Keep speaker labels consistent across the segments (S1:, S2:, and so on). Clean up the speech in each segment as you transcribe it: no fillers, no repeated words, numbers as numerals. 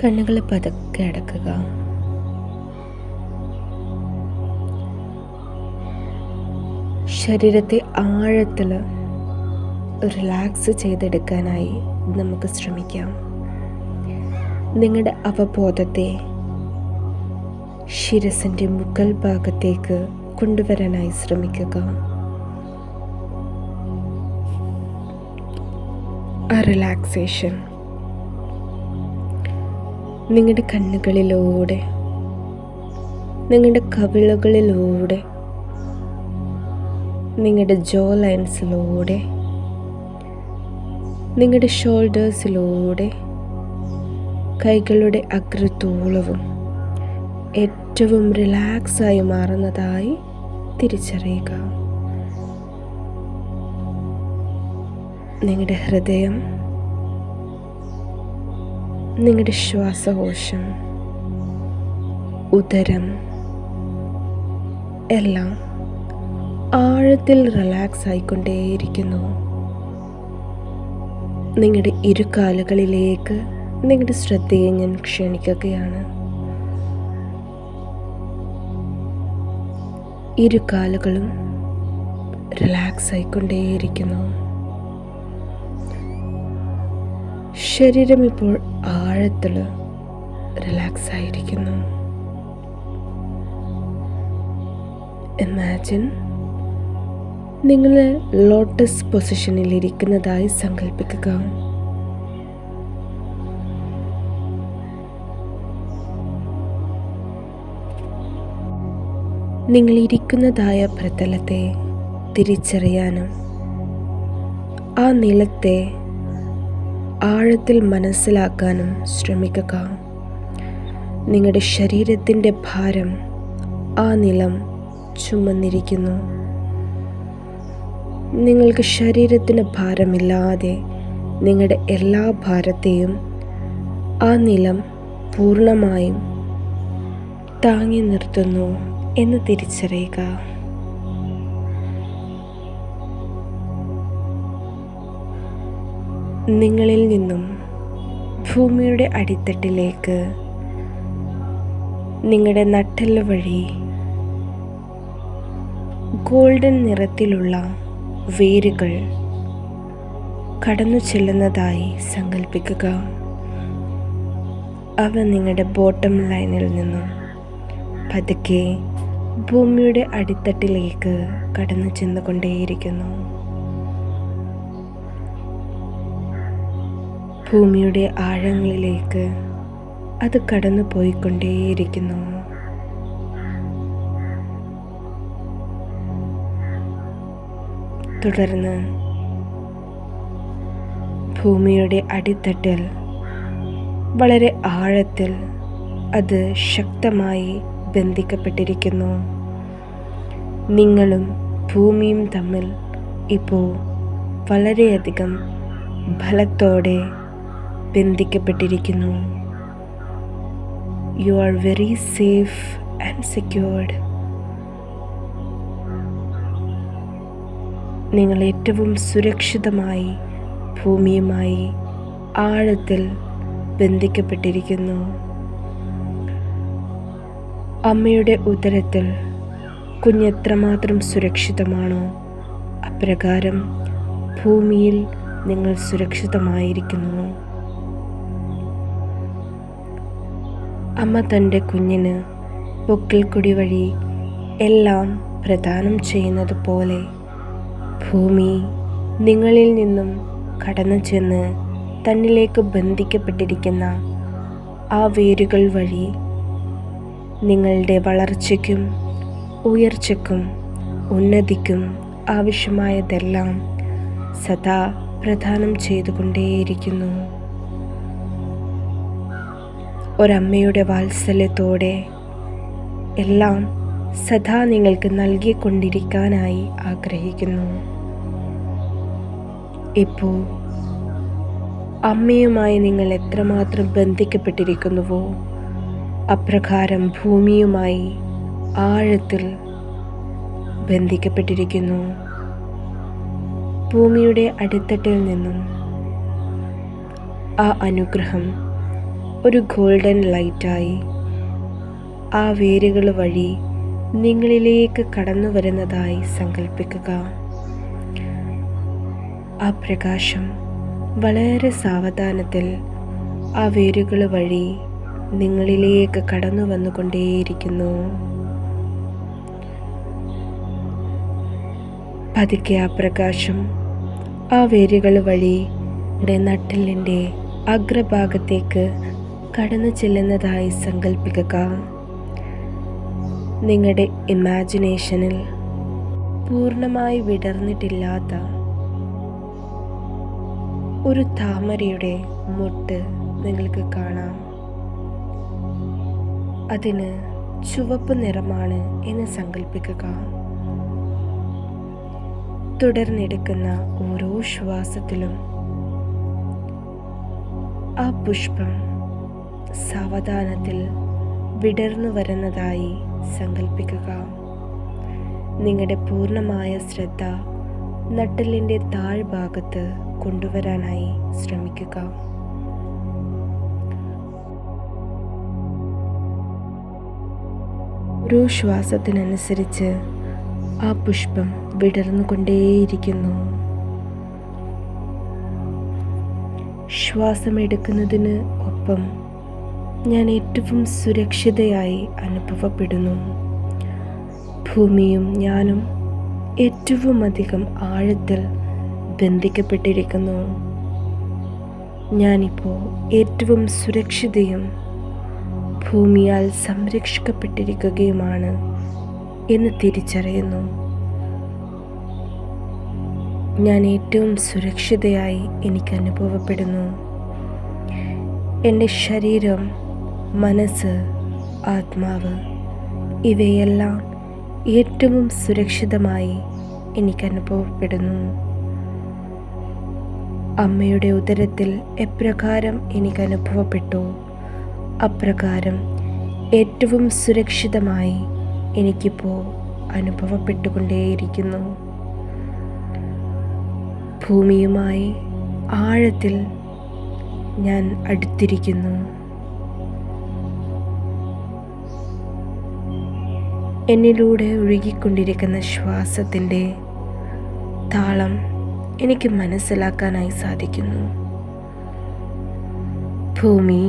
S1: കണ്ണുകൾ പതുക്കെ അടക്കുക. ശരീരത്തെ ആഴത്തിൽ റിലാക്സ് ചെയ്തെടുക്കാനായി നമുക്ക് ശ്രമിക്കാം. നിങ്ങളുടെ അവബോധത്തെ ശിരസിൻ്റെ മുകൾ ഭാഗത്തേക്ക് കൊണ്ടുവരാനായി ശ്രമിക്കുക. ആ റിലാക്സേഷൻ നിങ്ങളുടെ കണ്ണുകളിലൂടെ, നിങ്ങളുടെ കവിളുകളിലൂടെ, നിങ്ങളുടെ ജോ ലൈൻസിലൂടെ, നിങ്ങളുടെ ഷോൾഡേഴ്സിലൂടെ, കൈകളുടെ അഗ്രത്തോളവും ഏറ്റവും റിലാക്സായി മാറുന്നതായി തിരിച്ചറിയുക. നിങ്ങളുടെ ഹൃദയം, നിങ്ങളുടെ ശ്വാസകോശം, ഉദരം എല്ലാം ആഴത്തിൽ റിലാക്സ് ആയിക്കൊണ്ടേയിരിക്കുന്നു. നിങ്ങളുടെ ഇരുകാലുകളിലേക്ക് നിങ്ങളുടെ ശ്രദ്ധയെ ഞാൻ ക്ഷണിക്കുകയാണ്. ഇരുകാലുകളും റിലാക്സ് ആയിക്കൊണ്ടേയിരിക്കുന്നു. ശരീരം ഇപ്പോൾ ആഴത്തിൽ റിലാക്സ് ആയിരിക്കുന്നു. ഇമാജിൻ നിങ്ങൾ ലോട്ടസ് പൊസിഷനിൽ ഇരിക്കുന്നതായി സങ്കല്പിക്കുക. നിങ്ങൾ ഇരിക്കുന്നതായ പ്രതലത്തെ തിരിച്ചറിയാനും ആ നിലത്തെ ആഴത്തിൽ മനസ്സിലാക്കാനും ശ്രമിക്കുക. നിങ്ങളുടെ ശരീരത്തിൻ്റെ ഭാരം ആ നിലം ചുമന്നിരിക്കുന്നു. നിങ്ങൾക്ക് ശരീരത്തിന് ഭാരമില്ലാതെ നിങ്ങളുടെ എല്ലാ ഭാരത്തെയും ആ നിലം പൂർണ്ണമായും താങ്ങി നിർത്തുന്നു എന്ന് തിരിച്ചറിയുക. നിങ്ങളിൽ നിന്നും ഭൂമിയുടെ അടിത്തട്ടിലേക്ക് നിങ്ങളുടെ നട്ടെല്ല് വഴി ഗോൾഡൻ നിറത്തിലുള്ള വേരുകൾ കടന്നു ചെല്ലുന്നതായി സങ്കല്പിക്കുക. അവ നിങ്ങളുടെ ബോട്ടം ലൈനിൽ നിന്നും പതുക്കെ ഭൂമിയുടെ അടിത്തട്ടിലേക്ക് കടന്നു ചെന്നുകൊണ്ടേയിരിക്കുന്നു. ഭൂമിയുടെ ആഴങ്ങളിലേക്ക് അത് കടന്നു പോയിക്കൊണ്ടേയിരിക്കുന്നു. തുടർന്ന് ഭൂമിയുടെ അടിത്തട്ടിൽ വളരെ ആഴത്തിൽ അത് ശക്തമായി ബന്ധിക്കപ്പെട്ടിരിക്കുന്നു. നിങ്ങളും ഭൂമിയും തമ്മിൽ ഇപ്പോൾ വളരെയധികം ബലത്തോടെ ബന്ധിക്കപ്പെട്ടിരിക്കുന്നു. You are very safe and secured. നിങ്ങൾ ഏറ്റവും സുരക്ഷിതമായി ഭൂമിയുമായി ആഴത്തിൽ ബന്ധിക്കപ്പെട്ടിരിക്കുന്നു. അമ്മയുടെ ഉദരത്തിൽ കുഞ്ഞെത്രമാത്രം സുരക്ഷിതമാണോ അപ്രകാരം ഭൂമിയിൽ നിങ്ങൾ സുരക്ഷിതമായിരിക്കുന്നു. അമ്മ തൻ്റെ കുഞ്ഞിന് പൊക്കിൾക്കൊടി വഴി എല്ലാം പ്രദാനം ചെയ്യുന്നത് പോലെ ഭൂമി നിങ്ങളിൽ നിന്നും കടന്നു ചെന്ന് തന്നിലേക്ക് ബന്ധിക്കപ്പെട്ടിരിക്കുന്ന ആ വേരുകൾ വഴി നിങ്ങളുടെ വളർച്ചയ്ക്കും ഉയർച്ചയ്ക്കും ഉന്നതിക്കും ആവശ്യമായതെല്ലാം സദാ പ്രദാനം ചെയ്തുകൊണ്ടേയിരിക്കുന്നു. ഒരമ്മയുടെ വാത്സല്യത്തോടെ എല്ലാം സദാ നിങ്ങൾക്ക് നൽകിക്കൊണ്ടിരിക്കാനായി ആഗ്രഹിക്കുന്നു. ഇപ്പോൾ അമ്മയുമായി നിങ്ങൾ എത്രമാത്രം ബന്ധിക്കപ്പെട്ടിരിക്കുന്നുവോ അപ്രകാരം ഭൂമിയുമായി ആഴത്തിൽ ബന്ധിക്കപ്പെട്ടിരിക്കുന്നു. ഭൂമിയുടെ അടിത്തട്ടിൽ നിന്നും ആ അനുഗ്രഹം ഒരു ഗോൾഡൻ ലൈറ്റായി ആ വേരുകൾ വഴി നിങ്ങളിലേക്ക് കടന്നു വരുന്നതായി സങ്കല്പിക്കുക. ആ പ്രകാശം വളരെ സാവധാനത്തിൽ ആ വേരുകൾ വഴി നിങ്ങളിലേക്ക് കടന്നു വന്നുകൊണ്ടേയിരിക്കുന്നു. പതുക്കെ ആ പ്രകാശം ആ വേരുകൾ വഴി നട്ടെല്ലിൻ്റെ അഗ്രഭാഗത്തേക്ക് കടന്നു ചെല്ലുന്നതായി സങ്കല്പിക്കുക. നിങ്ങളുടെ ഇമാജിനേഷനിൽ പൂർണ്ണമായി വിടർന്നിട്ടില്ലാത്ത ഒരു താമരയുടെ മൊട്ട് നിങ്ങൾക്ക് കാണാം. അതിന് ചുവപ്പ് നിറമാണ് എന്ന് സങ്കല്പിക്കുക. തുടർന്നെടുക്കുന്ന ഓരോ ശ്വാസത്തിലും ആ പുഷ്പം സാവധാനത്തിൽ വിടർന്നു വരുന്നതായി സങ്കല്പിക്കുക. നിങ്ങളുടെ പൂർണ്ണമായ ശ്രദ്ധ നട്ടെല്ലിൻ്റെ താഴ്ഭാഗത്ത് കൊണ്ടുവരാനായി ശ്രമിക്കുക. ഓരോ ശ്വാസത്തിനനുസരിച്ച് ആ പുഷ്പം വിടർന്നുകൊണ്ടേയിരിക്കുന്നു. ശ്വാസമെടുക്കുന്നതിന് ഒപ്പം ഞാൻ ഏറ്റവും സുരക്ഷിതയായി അനുഭവപ്പെടുന്നു. ഭൂമിയും ഞാനും ഏറ്റവും അധികം ആഴത്തിൽ ബന്ധിക്കപ്പെട്ടിരിക്കുന്നു. ഞാനിപ്പോൾ ഏറ്റവും സുരക്ഷിതയും ഭൂമിയാൽ സംരക്ഷിക്കപ്പെട്ടിരിക്കുകയുമാണ് എന്ന് തിരിച്ചറിയുന്നു. ഞാൻ ഏറ്റവും സുരക്ഷിതയായി എനിക്ക് അനുഭവപ്പെടുന്നു. എൻ്റെ ശരീരം, മനസ്സ്, ആത്മാവ് ഇവയെല്ലാം ഏറ്റവും സുരക്ഷിതമായി എനിക്ക് അനുഭവപ്പെടുന്നു. അമ്മയുടെ ഉദരത്തിൽ എപ്രകാരം എനിക്ക് അനുഭവപ്പെട്ടു അപ്രകാരം ഏറ്റവും സുരക്ഷിതമായി എനിക്കിപ്പോൾ അനുഭവപ്പെട്ടുകൊണ്ടേയിരിക്കുന്നു. ഭൂമിയുമായി ആഴത്തിൽ ഞാൻ അടുത്തിരിക്കുന്നു. എന്നിലൂടെ ഒഴുകിക്കൊണ്ടിരിക്കുന്ന ശ്വാസത്തിൻ്റെ താളം എനിക്ക് മനസ്സിലാക്കാനായി സാധിക്കുന്നു. ഭൂമി,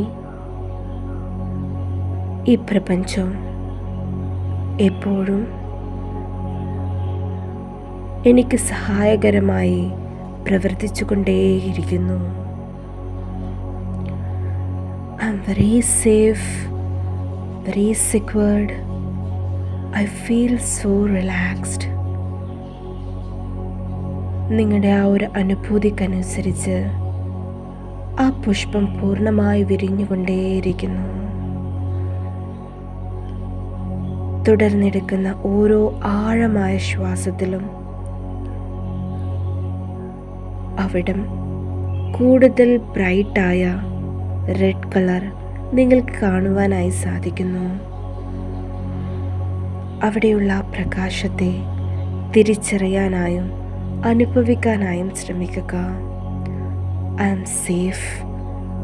S1: ഈ പ്രപഞ്ചം എപ്പോഴും എനിക്ക് സഹായകരമായി പ്രവർത്തിച്ചുകൊണ്ടേയിരിക്കുന്നു. I am very safe, very secured. I feel so relaxed. നിങ്ങളുടെ ആ ഒരു അനുഭൂതിക്കനുസരിച്ച് ആ പുഷ്പം പൂർണ്ണമായി വിരിഞ്ഞുകൊണ്ടേയിരിക്കുന്നു. തുടർന്നെടുക്കുന്ന ഓരോ ആഴമായ ശ്വാസത്തിലും അവിടം കൂടുതൽ ബ്രൈറ്റായ റെഡ് കളർ നിങ്ങൾക്ക് കാണുവാനായി സാധിക്കുന്നു. അവിടെയുള്ള പ്രകാശത്തെ തിരിച്ചറിയാനായും അനുഭവിക്കാനായും ശ്രമിക്കുക. I am safe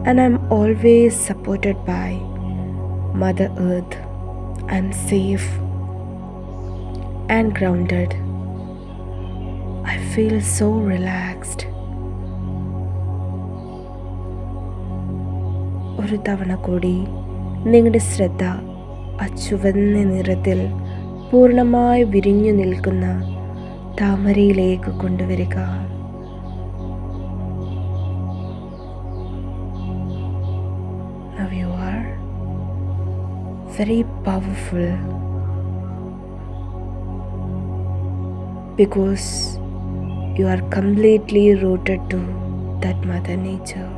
S1: and I am always supported by mother earth. I am safe and grounded. I feel so relaxed. ഒരു തവണ കൂടി നിങ്ങളുടെ ശ്രദ്ധ ആ ചുവന്ന നിറത്തിൽ പൂർണ്ണമായി വിരിഞ്ഞു നിൽക്കുന്ന താമരയിലേക്ക് കൊണ്ടുവരിക. Now you are very powerful because you are completely rooted to that Mother Nature.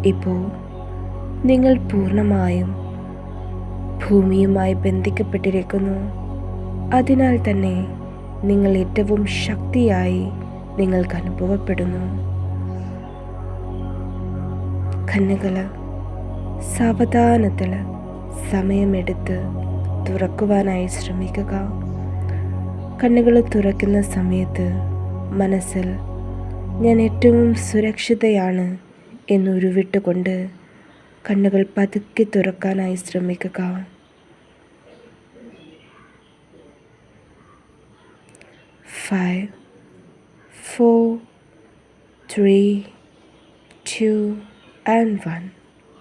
S1: ഇപ്പോൾ നിങ്ങൾ പൂർണ്ണമായും ഭൂമിയുമായി ബന്ധിക്കപ്പെട്ടിരിക്കുന്നു. അതിനാൽ തന്നെ നിങ്ങൾ ഏറ്റവും ശക്തിയായി നിങ്ങൾക്ക് അനുഭവപ്പെടുന്നു. കണ്ണുകൾ സാവധാനത്തിൽ സമയമെടുത്ത് തുറക്കുവാനായി ശ്രമിക്കുക. കണ്ണുകൾ തുറക്കുന്ന സമയത്ത് മനസ്സിൽ ഞാൻ ഏറ്റവും സുരക്ഷിതയാണ് എന്നുരുവിട്ടുകൊണ്ട് കണ്ണുകൾ പതുക്കെ തുറക്കാനായി ശ്രമിക്കുക. 5, 4, 3, 2 and 1.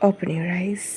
S1: Open your eyes.